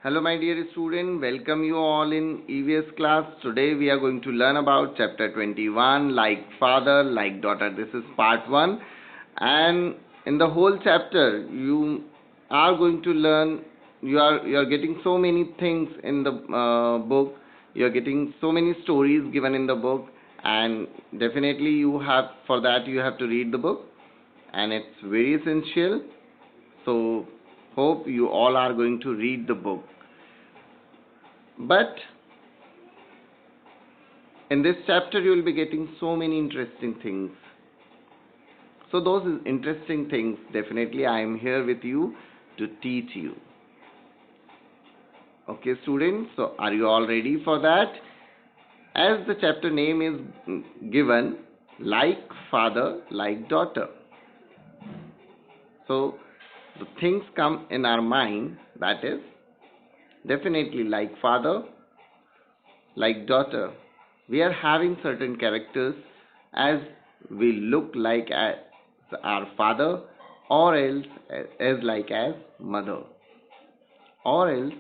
Hello my dear student, welcome you all in EVS class. Today we are going to learn about chapter 21, like father, like daughter. This is part 1, and in the whole chapter you are going to learn, you are getting so many things in the book. You are getting so many stories given in the book, and definitely you have, for that you have to read the book, and it's very essential. So hope you all are going to read the book. But in this chapter, you will be getting so many interesting things. So, those interesting things, definitely, I am here with you to teach you. Okay, students, so are you all ready for that? As the chapter name is given, like father, like daughter. So, the things come in our mind, that is definitely like father, like daughter. We are having certain characters as we look like as our father, or else as like as mother, or else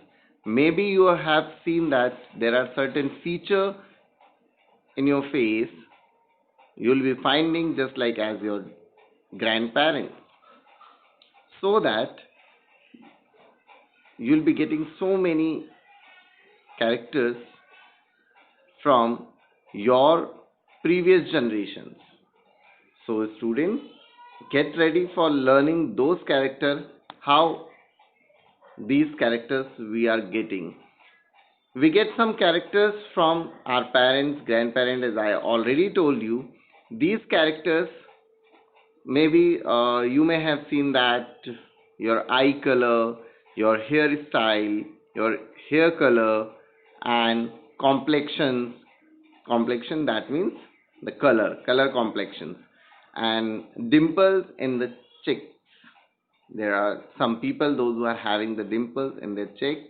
maybe you have seen that there are certain feature in your face you will be finding just like as your grandparents, so that you will be getting so many characters from your previous generations. So students, get ready for learning those characters, how these characters we are getting. We get some characters from our parents, grandparents, as I already told you. These characters, maybe you may have seen that your eye color, your hairstyle, your hair color, and complexions. Complexion, that means the color complexions, and dimples in the cheeks. There are some people, those who are having the dimples in their cheeks,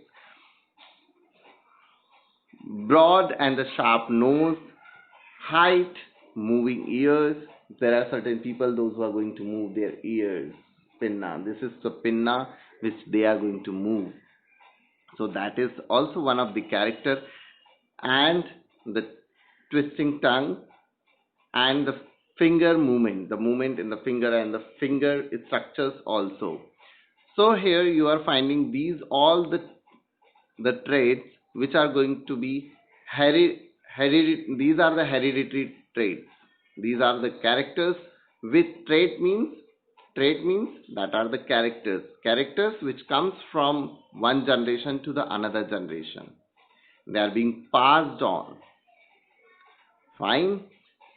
broad and the sharp nose, height, moving ears. There are certain people, those who are going to move their ears. Pinna. This is the pinna which they are going to move. So that is also one of the character, and the twisting tongue, and the finger movement, the movement in the finger and the finger structures also. So here you are finding these all the traits which are going to be these are the hereditary traits. These are the characters. With trait means that are the characters which comes from one generation to the another generation. They are being passed on. Fine.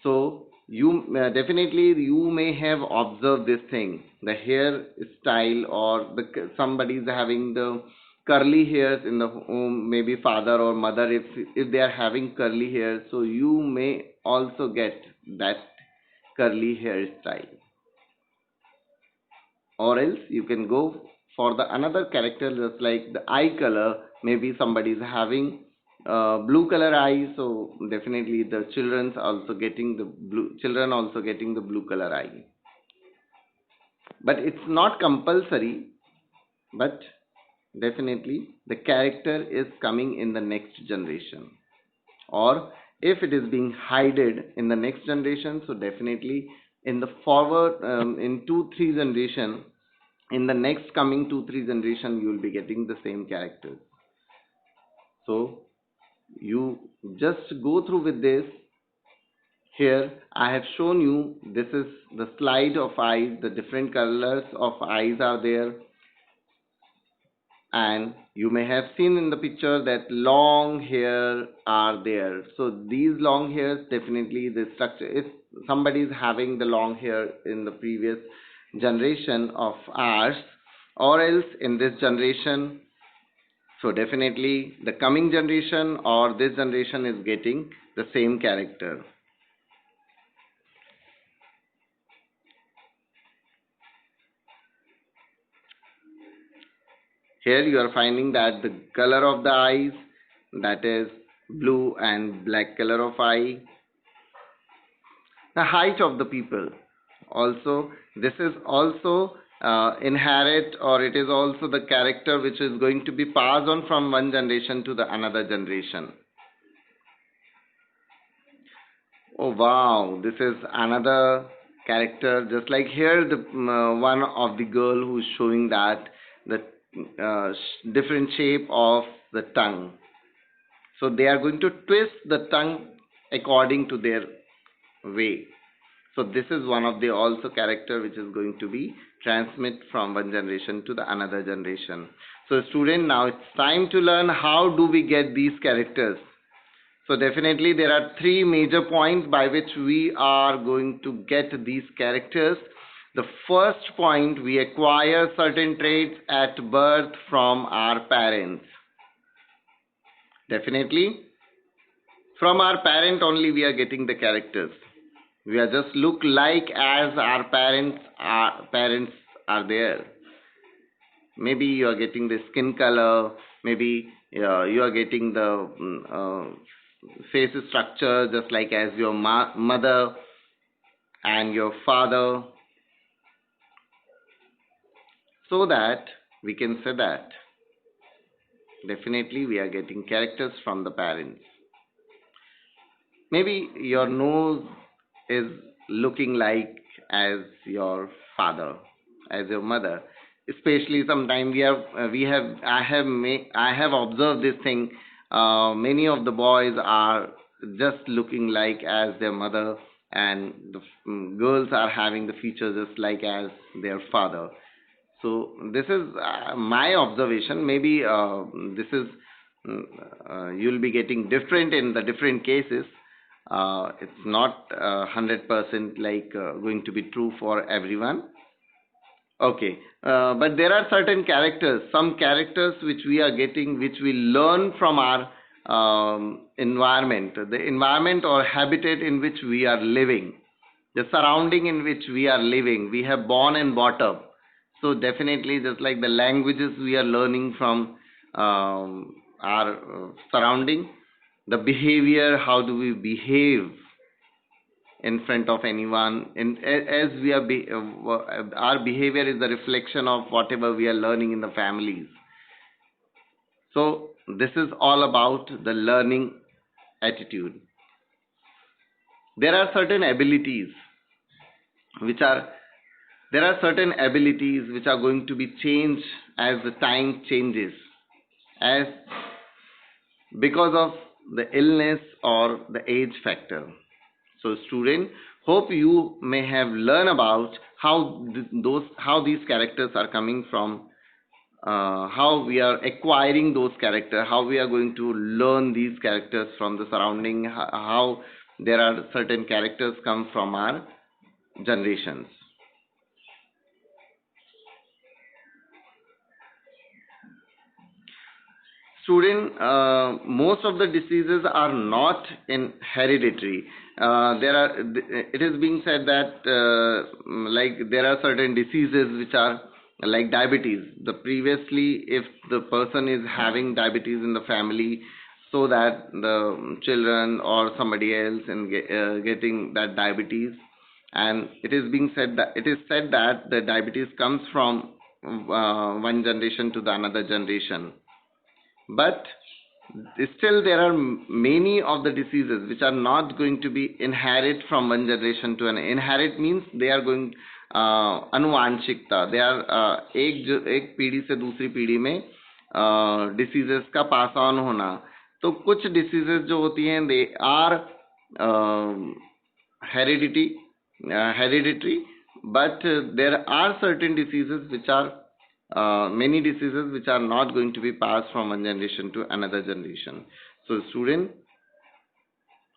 So you definitely you may have observed this thing, the hair style, or somebody is having the curly hairs in the home, maybe father or mother, if they are having curly hair, so you may also get that curly hairstyle, or else you can go for the another character, just like the eye color. Maybe somebody is having blue color eyes, so definitely the children also getting the blue color eye. But it's not compulsory, but definitely the character is coming in the next generation, or if it is being hidden in the next generation, so definitely in the forward, in 2 3 generation, in the next coming 2 3 generation, you will be getting the same characters. So you just go through with this. Here I have shown you, this is the slide of eyes, the different colors of eyes are there, and you may have seen in the picture that long hair are there. So these long hairs, definitely the structure, if somebody is having the long hair in the previous generation of ours, or else in this generation, so definitely the coming generation or this generation is getting the same character. Here you are finding that the color of the eyes, that is blue and black color of eye. The height of the people, also this is also inherit, or it is also the character which is going to be passed on from one generation to the another generation. Oh wow, this is another character. Just like here, the one of the girl who's showing that the different shape of the tongue. So they are going to twist the tongue according to their way. So this is one of the also character which is going to be transmit from one generation to the another generation. So student, now it's time to learn how do we get these characters. So definitely there are three major points by which we are going to get these characters. The first point, we acquire certain traits at birth from our parents. Definitely from our parent only we are getting the characters. We are just look like as our parents are there. Maybe you are getting the skin color, maybe you are getting the face structure just like as your mother and your father, so that we can say that definitely we are getting characters from the parents. Maybe your nose is looking like as your father, as your mother. Especially sometime I have observed this thing. Many of the boys are just looking like as their mother, and the girls are having the features just like as their father. So this is my observation. Maybe this is you'll be getting different in the different cases. It's not 100% like going to be true for everyone. Okay, but there are certain characters, some characters which we are getting, which we learn from our environment, the environment or habitat in which we are living, the surrounding in which we are living. We have born and brought up. So definitely, just like the languages we are learning from our surrounding, the behavior, how do we behave in front of anyone, and as we are our behavior is the reflection of whatever we are learning in the families. So this is all about the learning attitude. There are certain abilities which are there are certain abilities which are going to be changed as the time changes, as because of the illness or the age factor. So student, hope you may have learned about how how these characters are coming from, how we are acquiring those characters, how we are going to learn these characters from the surrounding, how there are certain characters come from our generations. Student, most of the diseases are not in hereditary. It is being said that like there are certain diseases which are like diabetes. The previously, if the person is having diabetes in the family, so that the children or somebody else in getting that diabetes, and it is said that the diabetes comes from one generation to the another generation. But still there are many of the diseases which are not going to be inherit from one generation to another. Inherit means they are going अनुवांशिकता, they are एक पीढ़ी से दूसरी पीढ़ी में diseases का pass on होना. तो कुछ डिसीजेस जो होती हैं they are heredity hereditary, but there are certain diseases which are many diseases which are not going to be passed from one generation to another generation. So student,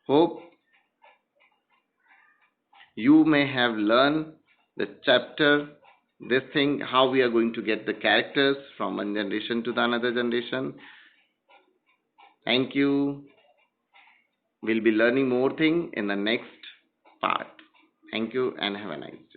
hope you may have learned the chapter, this thing, how we are going to get the characters from one generation to the another generation. Thank you. We'll be learning more thing in the next part. Thank you and have a nice day.